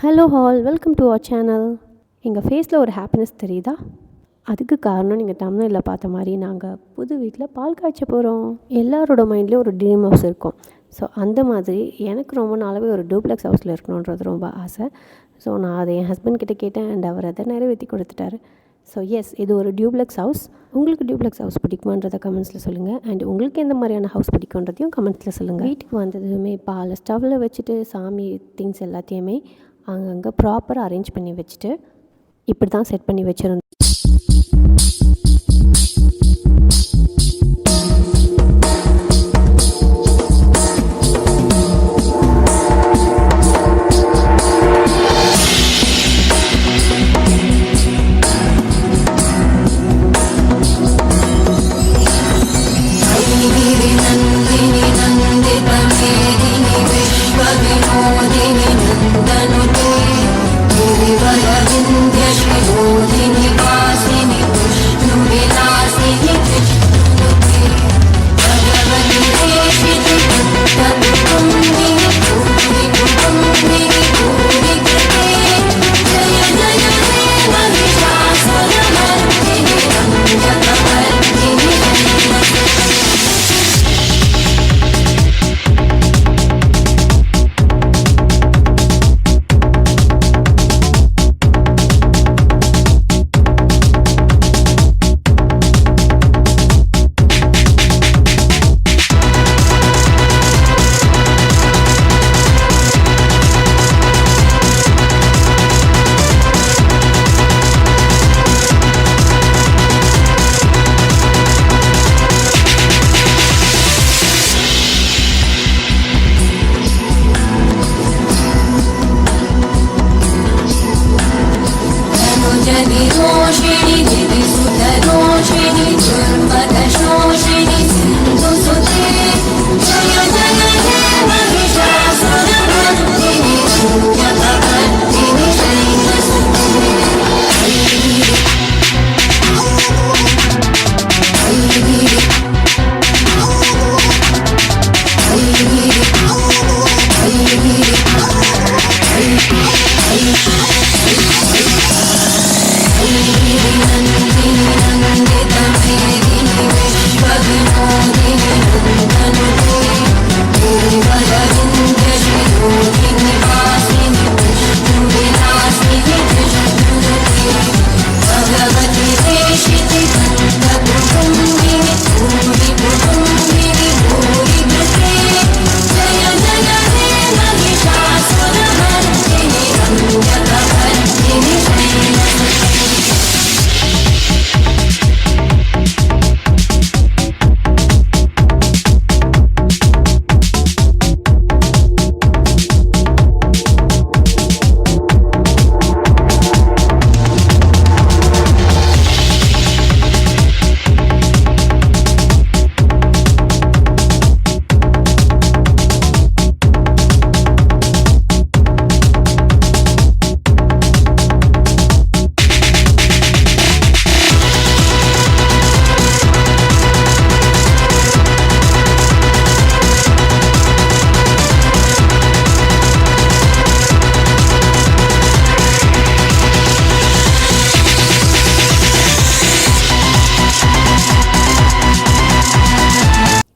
Hello all, welcome to our channel. எங்கள் ஃபேஸில் ஒரு ஹாப்பினஸ் தெரியுதா? அதுக்கு காரணம் நீங்கள் தமிழில் பார்த்த மாதிரி நாங்கள் புது வீட்டில் பால் காய்ச்ச போகிறோம். எல்லாரோட மைண்ட்லேயும் ஒரு ட்ரீம் ஹவுஸ் இருக்கும். ஸோ அந்த மாதிரி எனக்கு ரொம்ப நாளாகவே ஒரு டூப்ளெக்ஸ் ஹவுஸில் இருக்கணுன்றது ரொம்ப ஆசை. ஸோ நான் அதை என் ஹஸ்பண்ட் கிட்டே கேட்டேன் அண்ட் அவர் அதை நிறைவேற்றி கொடுத்துட்டாரு. ஸோ எஸ், இது ஒரு டியூப்ளெக்ஸ் ஹவுஸ். உங்களுக்கு டியூப்ளெக்ஸ் ஹவுஸ் பிடிக்குமான்றதை கமெண்ட்ஸில் சொல்லுங்கள். அண்ட் உங்களுக்கு எந்த மாதிரியான ஹவுஸ் பிடிக்குன்றதையும் கமெண்ட்ஸில் சொல்லுங்கள். வீட்டுக்கு வந்ததுமே பால் ஸ்டவ்வில் வச்சுட்டு சாமி திங்ஸ் எல்லாத்தையுமே அங்கங்கே ப்ராப்பராக அரேஞ்ச் பண்ணி வச்சுட்டு இப்படி தான் செட் பண்ணி வச்சுருந்தோம்.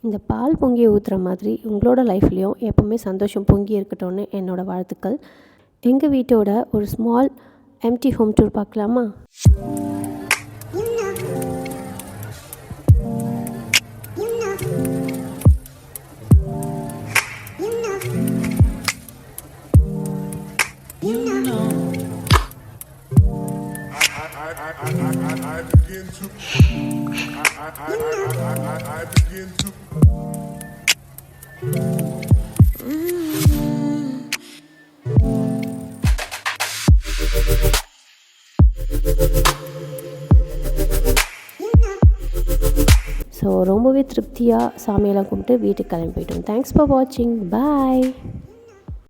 இந்த பால் பொங்கி ஊற்றுற மாதிரி உங்களோட லைஃப்லேயும் எப்போவுமே சந்தோஷம் பொங்கி இருக்கட்டும்னு என்னோடய வாழ்த்துக்கள். எங்கள் வீட்டோட ஒரு ஸ்மால் எம்டி ஹோம் டூர் பார்க்கலாமா? I begin to ஸோ ரொம்பவே திருப்தியாக சாமியெல்லாம் கும்பிட்டு வீட்டுக்கு கிளம்பி போயிட்டோம். தேங்க்ஸ் ஃபார் வாட்சிங். பாய்.